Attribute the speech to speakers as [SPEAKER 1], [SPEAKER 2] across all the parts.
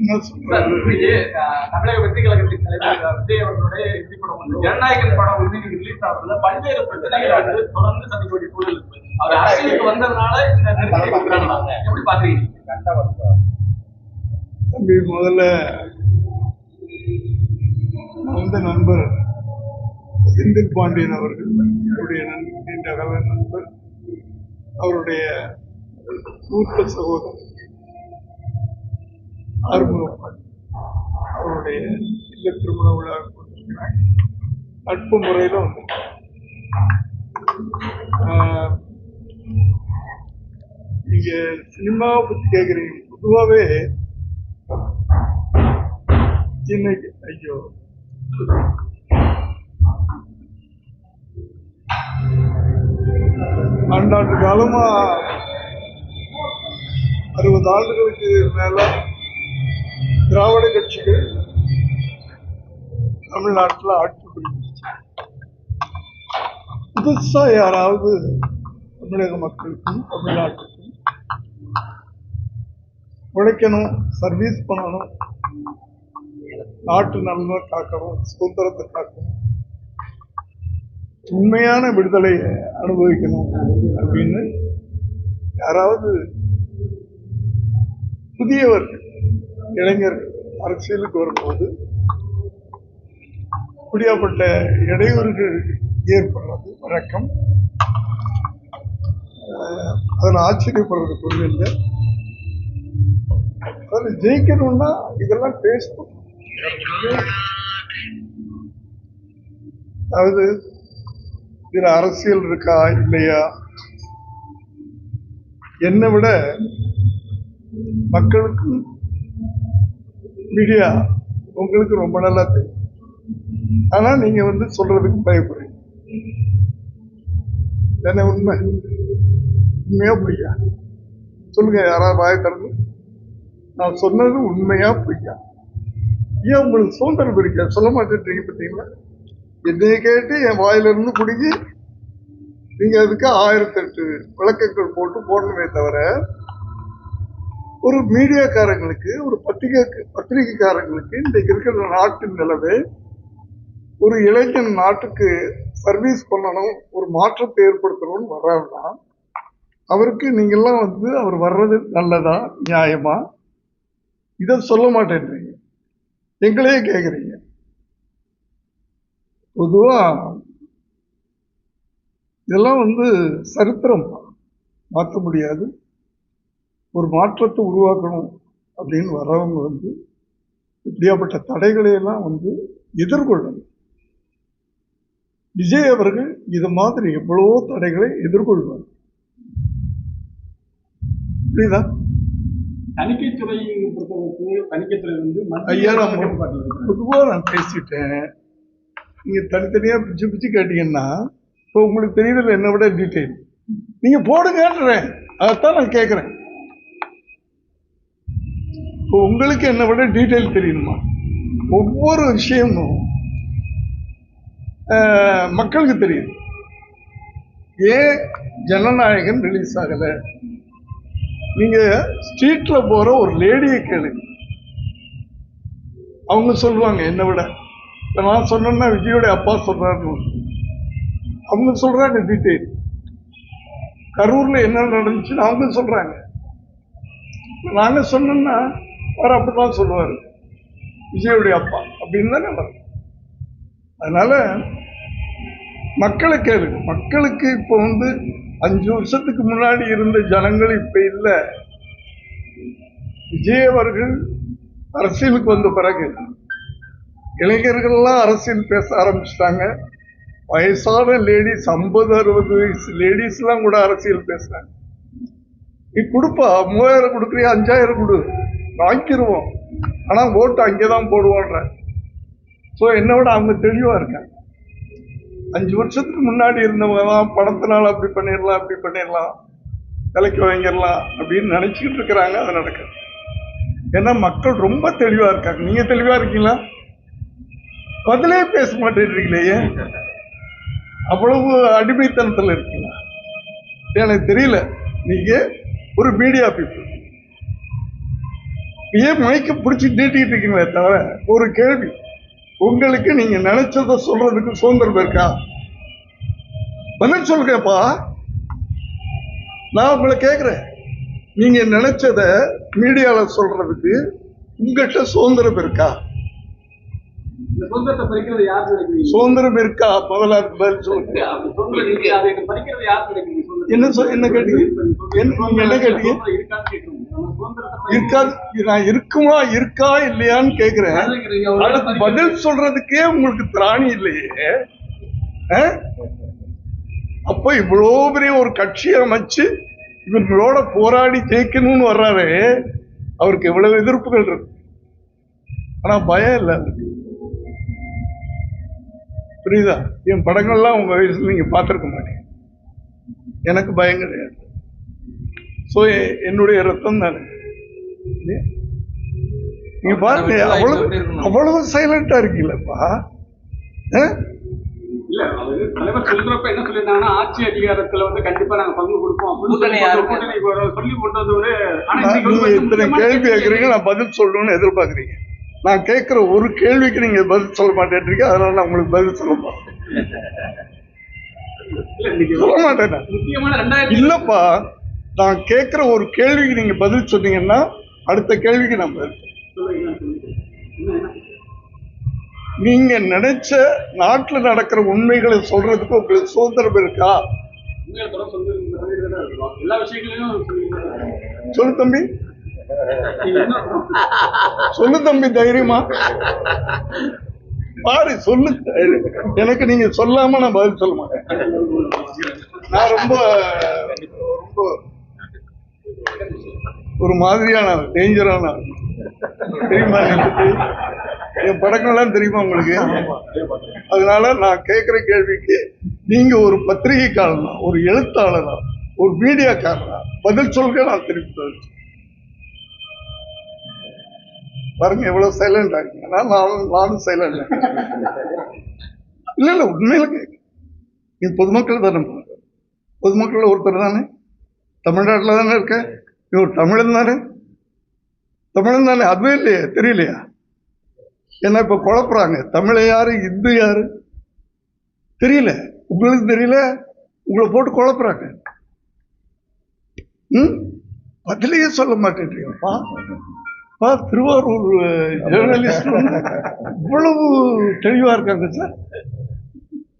[SPEAKER 1] தமிழக வெற்றி கழகத்தின் தலைவர் விஜய் அவர்களுடைய இறுதி படம் வந்து ஜனநாயகன் படம் வந்து நீங்க ரிலீஸ் ஆகுதுல பல்வேறு பிரச்சனைகளை வந்து தொடர்ந்து சந்திக்க வேண்டிய சூழல் இருக்கு. அவர் அரசியலுக்கு வந்ததுனால இந்த நெருக்கடி கொடுக்குறாங்க, எப்படி பாக்குறீங்க?
[SPEAKER 2] தம்பி, முதல்ல அந்த நண்பர் செந்தில் பாண்டியன் அவர்கள் அவருடைய நீண்ட கால நண்பர், அவருடைய மூத்த சகோதரர் ஆறுமுகப்பாண்டி அவருடைய இல்ல திருமண விழா கொண்டிருக்கிறாங்க. நட்பு முறையில வந்து நீங்க சினிமாவை பத்தி கேக்குறீங்க. பொதுவாகவே இன்னைக்கு ஐயோ ஆண்டாண்டு காலமா 60 ஆண்டுகளுக்கு மேல திராவிட கட்சிகள் தமிழ்நாட்டில் ஆட்சி புரிஞ்சிச்சு. புதுசா யாராவது தமிழக மக்களுக்கும் தமிழ்நாட்டுக்கும் உழைக்கணும், சர்வீஸ் பண்ணணும், நாட்டு நலனை காக்கணும், சுதந்திரத்தை காக்கணும், உண்மையான விடுதலையை அனுபவிக்கணும் அப்படின்னு யாராவது புதியவர்கள் இளைஞர்கள் அரசியலுக்கு வரும்போது இப்படியாப்பட்ட இடையூறுகள் ஏற்படுறது வழக்கம். அதில் ஆச்சரியப்படுறது பொருள் இல்லை. அதில் ஜெயிக்கணும்னா இதெல்லாம் பேசணும். அதாவது இதுல அரசியல் இருக்கா இல்லையா, என்னை விட மக்களுக்கும் மீடியா உங்களுக்கு ரொம்ப நல்லா தெரியும். ஆனா நீங்க வந்து சொல்றதுக்கு பயப்படுறீங்க. என்ன உண்மை? உண்மையா பொய்யா சொல்லுங்க. யாராவது வாய திறந்து நான் சொன்னது உண்மையா பொய்யா? ஏன் உங்களுக்கு சுதந்திரம் இருக்கா? சொல்ல மாட்டேன்றீங்க. பார்த்தீங்களா? என்னைய கேட்டு என் வாயிலிருந்து பிடிங்கி நீங்க அதுக்கு 1008 விளக்கங்கள் போட்டு போடணுமே தவிர, ஒரு மீடியாக்காரங்களுக்கு, ஒரு பத்திரிகைக்காரங்களுக்கு இன்றைக்கு இருக்கிற நாட்டின் நிலவே, ஒரு இளைஞன் நாட்டுக்கு சர்வீஸ் பண்ணணும், ஒரு மாற்றத்தை ஏற்படுத்தணும்னு வர்றாருன்னா அவருக்கு நீங்கெல்லாம் வந்து அவர் வர்றது நல்லதா, நியாயமா? இதை சொல்ல மாட்டேன்றீங்க, எங்களையே கேட்குறீங்க. பொதுவா இதெல்லாம் வந்து சரித்திரம் மாற்ற முடியாது. ஒரு மாற்றத்தை உருவாக்கணும் அப்படின்னு வர்றவங்க வந்து இப்படியாப்பட்ட தடைகளையெல்லாம் வந்து எதிர்கொள்ளணும். விஜய் அவர்கள் இது மாதிரி எவ்வளவோ தடைகளை எதிர்கொள்வார். புரியுதா?
[SPEAKER 1] தணிக்கைத்துறையை பொறுத்தவரைக்கு தணிக்கைத்துறை வந்து
[SPEAKER 2] ஐயா, நான் பொதுவாக நான் பேசிட்டேன். நீங்க தனித்தனியா பிச்சு பிச்சு கேட்டீங்கன்னா இப்போ உங்களுக்கு தெரியுதில்ல என்னை விட டீட்டெயில். நீங்க போடுங்கன்றேன், அதைத்தான் நான் கேட்குறேன். இப்போ உங்களுக்கு என்னை விட டீட்டெயில் தெரியணுமா? ஒவ்வொரு விஷயமும் மக்களுக்கு தெரியுது. ஏன் ஜனநாயகன் ரிலீஸ் ஆகலை? நீங்க ஸ்ட்ரீட்ல போற ஒரு லேடியை கேளுங்க, அவங்க சொல்லுவாங்க. என்னை விட நான் சொன்னேன்னா விஜயோட அப்பா சொல்றாருன்னு அவங்க சொல்றாங்க டீட்டெயில். கரூர்ல என்ன நடந்துச்சுன்னு அவங்க சொல்றாங்க. நாங்க சொன்னோம்னா அவர் அப்படிதான் சொல்லுவாரு, விஜயோடைய அப்பா அப்படின்னு தான் நடக்கும். அதனால மக்களை கேளுங்க. மக்களுக்கு இப்போ வந்து 5 வருஷத்துக்கு முன்னாடி இருந்த ஜனங்கள் இப்ப இல்லை. விஜய் அவர்கள் அரசியலுக்கு வந்த பிறகு இளைஞர்கள்லாம் அரசியல் பேச ஆரம்பிச்சிட்டாங்க. வயசான லேடிஸ் 50-60 வயசு லேடிஸ் எல்லாம் கூட அரசியல் பேசுறாங்க. நீ கொடுப்பா, 3000 கொடுக்குறியா, 5000 கொடு, வாங்கிடுவோம், ஆனா ஓட்டு அங்கேதான் போடுவோன்ற. ஸோ என்னை விட அவங்க தெளிவா இருக்காங்க. 5 வருஷத்துக்கு முன்னாடி இருந்தவங்க தான் பணத்தினால அப்படி பண்ணிடலாம், அப்படி பண்ணிடலாம், விலைக்கு வாங்கிடலாம் அப்படின்னு நினைச்சுக்கிட்டு இருக்கிறாங்க. அது நடக்குது. ஏன்னா மக்கள் ரொம்ப தெளிவா இருக்காங்க. நீங்க தெளிவா இருக்கீங்களா? பதிலே பேச மாட்டேன்றீங்களே, அவ்வளவு அடிமைத்தனத்தில் இருக்கீங்களா? எனக்கு தெரியல. நீங்க ஒரு மீடியா பீப்புள், ஏன் மைக்க பிடிச்சி நீட்டிட்டு இருக்கீங்களே தவிர ஒரு கேள்வி, உங்களுக்கு நீங்க நினைச்சதை சொல்றதுக்கு சுதந்திரம் இருக்கா? பதில் சொல்லுங்கப்பா. நான் உங்களை கேட்கிறேன், நீங்க நினைச்சத மீடியால சொல்றதுக்கு உங்ககிட்ட சுதந்திரம் இருக்கா?
[SPEAKER 1] இந்த சுதந்திரத்தை பறிக்கிறது யார் நினைக்கிறீங்க?
[SPEAKER 2] சுதந்திரம் இருக்கா? முதல்ல பதில் சொல்லுங்க.
[SPEAKER 1] பறிக்கிறது யார் நினைக்கிறீங்க?
[SPEAKER 2] என்ன கேட்டீங்க? என்ன கேட்டீங்க? இருக்காது. நான் இருக்குமா இருக்கா இல்லையான்னு கேக்குறேன். அதுக்கு பதில் சொல்றதுக்கே உங்களுக்கு திராணி இல்லையே. அப்ப இவ்வளோ பெரிய ஒரு கட்சியை அமைச்சு இவங்களோட போராடி ஜெயிக்கணும்னு வர்றாரு, அவருக்கு எவ்வளவு எதிர்ப்புகள் இருக்கு. ஆனா பயம் இல்லை அவருக்கு. புரியுதா? என் படங்கள்லாம் உங்க வயசுல நீங்க பார்த்திருக்க மாட்டீங்க. எனக்கு பயம் கிடையாது. ஸோ என்னுடைய ரத்தம் தானே. நீங்க பாருங்க, அவ்வளவு சைலண்டா இருக்கீங்களப்பா.
[SPEAKER 1] இல்ல, தலைவர் சொல்றப்ப என்ன சொல்லியிருந்தாங்கன்னா, ஆட்சி அதிகாரத்துல வந்து கண்டிப்பா நாங்க பங்கு கொடுப்போம் சொல்லி கொண்டு வந்து.
[SPEAKER 2] நீங்க இத்தனை கேள்வி கேட்கறீங்க, நான் பதில் சொல்லணும்னு எதிர்பார்க்கறீங்க. நான் கேட்கிற ஒரு கேள்விக்கு நீங்க பதில் சொல்ல மாட்டேன்றீங்க. அதனால நான் உங்களுக்கு பதில் சொல்ல மாட்டேன். இல்லப்பா, நான் கேட்கிற ஒரு கேள்விக்கு நீங்க பதில் சொன்னீங்கன்னா அடுத்த கேள்விக்கு நான் பதில் நீங்க நினைச்ச நாட்டுல நடக்கிற உண்மைகளை சொல்றதுக்கு உங்களுக்கு சுதந்திரம் இருக்கா? சொல்லு தம்பி, சொல்லு தம்பி, தைரியமா பாரு, சொல்லு. எனக்கு நீங்க சொல்லாம நான் பதில் சொல்ல மாட்டேன். நான் ரொம்ப ரொம்ப ஒரு மாதிரியான டேஞ்சரான தெரியுமா? என் படங்கள்லாம் தெரியுமா உங்களுக்கு? அதனால நான் கேட்கிற கேள்விக்கு நீங்க ஒரு பத்திரிகைக்காரனா, ஒரு எழுத்தாளனா, ஒரு மீடியாக்காரனா பதில் சொல்க. நான் திருப்பி பாருங்க எவ்வளவு சைலண்ட் ஆகுங்க. நானும் சைலண்ட். இல்ல இல்ல, உண்மையில கேட்க. நீ பொதுமக்கள் தானே, பொதுமக்கள் ஒருத்தர் தானே, தமிழ்நாட்டில் தானே இருக்க. நீ ஒரு தமிழன் தானே, தமிழன் தானே. அதுவே இல்லையா, தெரியலையா? என்ன இப்ப குழப்புறாங்க, தமிழ யாரு இந்து யாரு தெரியல. உங்களுக்கு தெரியல, உங்களை போட்டு குழப்புறாங்க. பதிலையே சொல்ல மாட்டேன்றீங்கப்பா. திருவாரூர் ஜேர்னலிஸ்ட் இவ்வளவு தெளிவா இருக்காங்க சார்.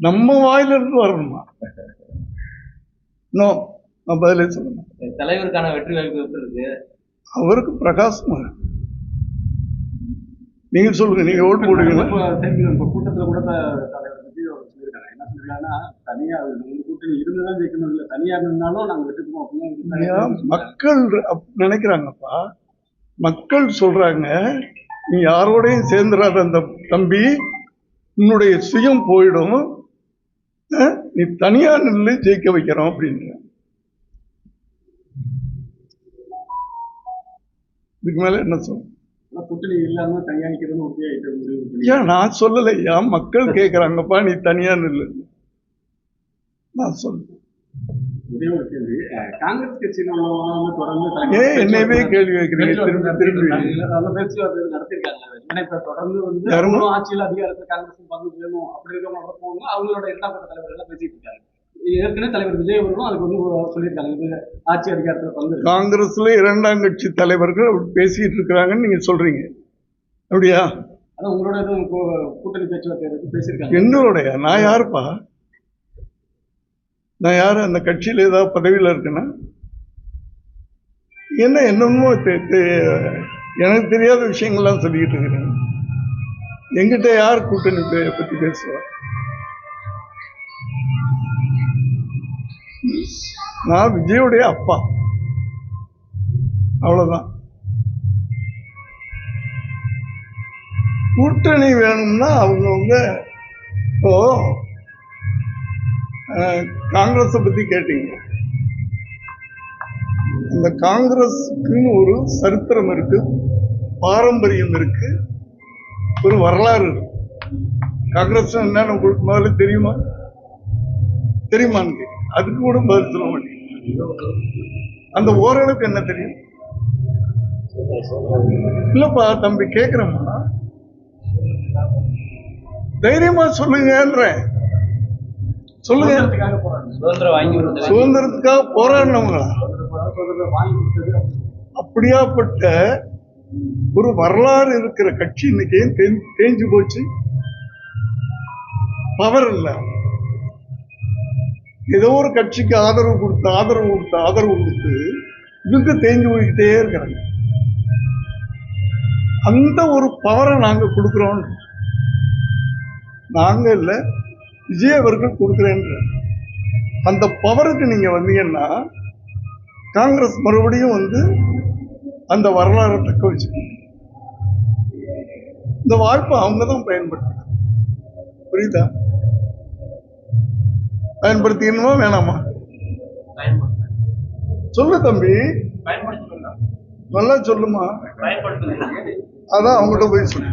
[SPEAKER 2] நம்ம வாயில இருந்து வரணுமா? நான் பதிலே சொல்லணும்.
[SPEAKER 3] தலைவருக்கான வெற்றி வாய்ப்பு இருக்கு.
[SPEAKER 2] அவருக்கு பிரகாசமா. நீங்க சொல்லுங்க, நீங்க ஓட்டு போடுவீங்களா?
[SPEAKER 1] கூட்டத்துல கூட தலைவர் விஜய் அவர் சொல்லியிருக்காங்க. என்ன சொல்லிருக்காங்கன்னா, தனியா கூட்டணி இருந்துதான் ஜெயிக்கணும், இல்ல தனியா இருந்தாலும் நாங்க வெட்டுக்குவோம் அப்படின்னு
[SPEAKER 2] மக்கள் நினைக்கிறாங்கப்பா. மக்கள் சொல்றாங்க, நீ யாரோடையும் சேர்ந்துடாத அந்த தம்பி, உன்னுடைய சுயம் போயிடும், நீ தனியா நின்று ஜெயிக்க வைக்கிறோம் அப்படின்னு. இதுக்கு மேல என்ன சொல்ல?
[SPEAKER 1] கூட்டணி இல்லாம தனியா நிக்கிறது
[SPEAKER 2] ஏன் நான் சொல்லலையா? மக்கள் கேட்கறாங்கப்பா, நீ தனியா நில்லு. நான் சொல்றேன்.
[SPEAKER 1] ஒரே ஒரு கேள்வி, காங்கிரஸ் கட்சியில தொடர்ந்து
[SPEAKER 2] என்னவே கேள்வி வைக்கிறீங்க திரும்பி திரும்பி?
[SPEAKER 1] பேச்சுவார்த்தை நடத்திருக்காங்க. தொடர்ந்து வந்து ஆட்சியில் அதிகாரத்தில் காங்கிரஸ் பங்கு வேணும் அப்படி இருக்க போகணும், அவங்களோட இரண்டாம் கட்ட தலைவர்கள் எல்லாம் பேசிட்டு இருக்காங்க. ஏற்கனவே தலைவர் விஜய் அவர்களும் அதுக்கு வந்து சொல்லியிருக்காங்க, ஆட்சி அதிகாரத்தில் பங்கு.
[SPEAKER 2] காங்கிரஸ்ல இரண்டாம் கட்சி தலைவர்கள் பேசிட்டு இருக்கிறாங்கன்னு நீங்க சொல்றீங்க, அப்படியா?
[SPEAKER 1] அதான் உங்களோட எதுவும் கூட்டணி பேச்சுவார்த்தை பேசியிருக்காங்க.
[SPEAKER 2] என்னோடைய? நான் யாருப்பா? நான் யாரு? அந்த கட்சியில் ஏதாவது பதவியில் இருக்குன்னா என்ன என்னமோ எனக்கு தெரியாத விஷயங்கள்லாம் சொல்லிக்கிட்டு இருக்கிறேன். எங்கிட்ட யார் கூட்டணி பத்தி பேசுவார்? நான் விஜயோடைய அப்பா, அவ்வளவுதான். கூட்டணி வேணும்னா அவங்கவுங்க. இப்போ காங்கிரஸை பத்தி கேட்டீங்க. அந்த காங்கிரஸுக்குன்னு ஒரு சரித்திரம் இருக்கு, பாரம்பரியம் இருக்கு, ஒரு வரலாறு இருக்கு. காங்கிரஸ் என்னன்னு உங்களுக்கு முதல்ல தெரியுமா? தெரியுமான்னு அதுக்கு கூட பதில் சொல்ல மாட்டேங்க. அந்த ஓரளவுக்கு என்ன தெரியும்? இல்லப்பா தம்பி கேக்குறேம்மா, தைரியமா சொல்லுங்கன்றேன். சொல்லுங்க.
[SPEAKER 1] சுதந்திரத்துக்காக போராடுங்க.
[SPEAKER 3] சுதந்திரம் வாங்கி கொடுத்தது
[SPEAKER 2] சுதந்திரத்துக்காக போராடினவங்களா?
[SPEAKER 1] வாங்கி கொடுத்தது
[SPEAKER 2] அப்படியாப்பட்ட ஒரு வரலாறு இருக்கிற கட்சி இன்னைக்கு ஏன் தேஞ்சு போச்சு? பவர் இல்ல. ஏதோ ஒரு கட்சிக்கு ஆதரவு கொடுத்து இவங்க தேஞ்சு போய்கிட்டே இருக்கிறாங்க. அந்த ஒரு பவரை நாங்க கொடுக்கிறோம். நாங்க இல்ல, விஜய் அவர்கள் கொடுக்கிறேன்ற அந்த பவருக்கு நீங்க வந்தீங்கன்னா காங்கிரஸ் மறுபடியும் அந்த வரலாறை தக்க வச்சுக்கணும். இந்த வாய்ப்பை அவங்க தான் பயன்படுத்தணும். புரியுதா? பயன்படுத்திக்கணுமா வேணாமா? சொல்லு தம்பி, நல்லா சொல்லுமா. அதான் அவங்ககிட்ட போய் சொல்லு.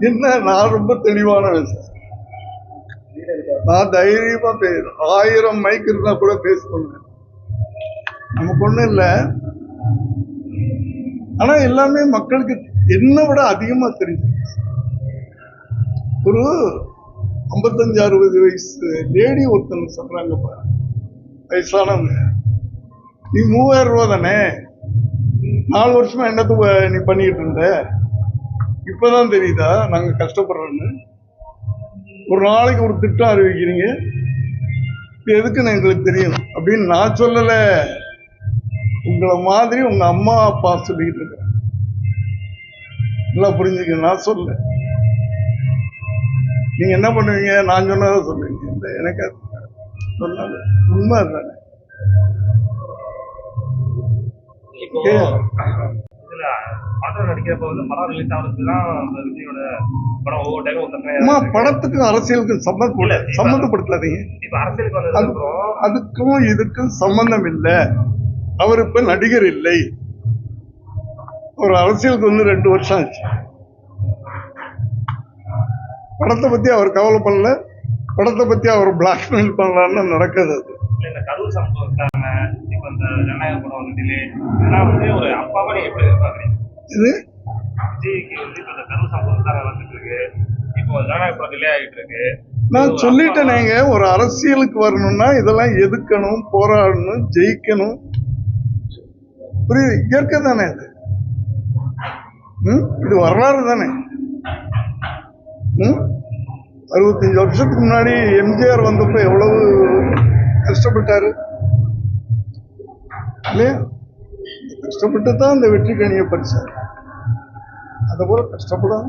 [SPEAKER 2] என்ன, நான் ரொம்ப தெளிவான விஷயம். நான் தைரியமா பேசுறேன். 1000 மைக் இருந்தா கூட பேசுவேன். நமக்கு ஒண்ணும் இல்லை. ஆனா எல்லாமே மக்களுக்கு என்ன விட அதிகமா தெரிஞ்சு. ஒரு 55-60 வயசு லேடி ஒருத்தன் சொல்றாங்கப்பா, வயசானவங்க, நீ 3000 ரூபா தானே 4 வருஷமா என்னத்துக்கு நீ பண்ணிட்டு இருந்த, இப்பதான் தெரியுதா நாங்க கஷ்டப்படுறோன்னு? ஒரு நாளைக்கு ஒரு திட்டம் அறிவிக்கிறீங்க, எதுக்குன்னு எங்களுக்கு தெரியும் அப்படின்னு நான் சொல்லல. உங்களை மாதிரி உங்க அம்மா அப்பா சொல்லிட்டு இருக்க. நல்லா புரிஞ்சுக்க, நான் சொல்ல. நீங்க என்ன பண்ணுவீங்க? நான் சொன்னதை சொல்லுவீங்க. இந்த எனக்கு சொன்னது உண்மை தானே. படத்துக்கும் அரசியலுக்கும் சம்பந்தப்படுத்தாதீங்க. அதுக்கும் இதுக்கும் சம்பந்தம் இல்லை. அவர் இப்ப நடிகர் இல்லை. ஒரு அரசியலுக்கு 2 வருஷம் ஆச்சு. படத்தை பத்தி அவர் கவலை பண்ணல. படத்தை பத்தி அவர் பிளாக்மெயில் பண்ணலான்னு நடக்குது. அது இது நான் சொல்லிட்டேனேங்க, ஒரு அரசியலுக்கு வரணும்னா இதெல்லாம் எதுக்கணும், போராடணும், ஜெயிக்கணும். புரியுது? இயற்கை தானே இது. இது வரலாறு தானே. 65 வருஷத்துக்கு முன்னாடி எம்ஜிஆர் வந்தப்ப எவ்வளவு கஷ்டப்பட்டாரு இல்லையா? கஷ்டப்பட்டு தான் அந்த வெற்றி கனியை பறிச்சாரு. அதை போல கஷ்டப்படாம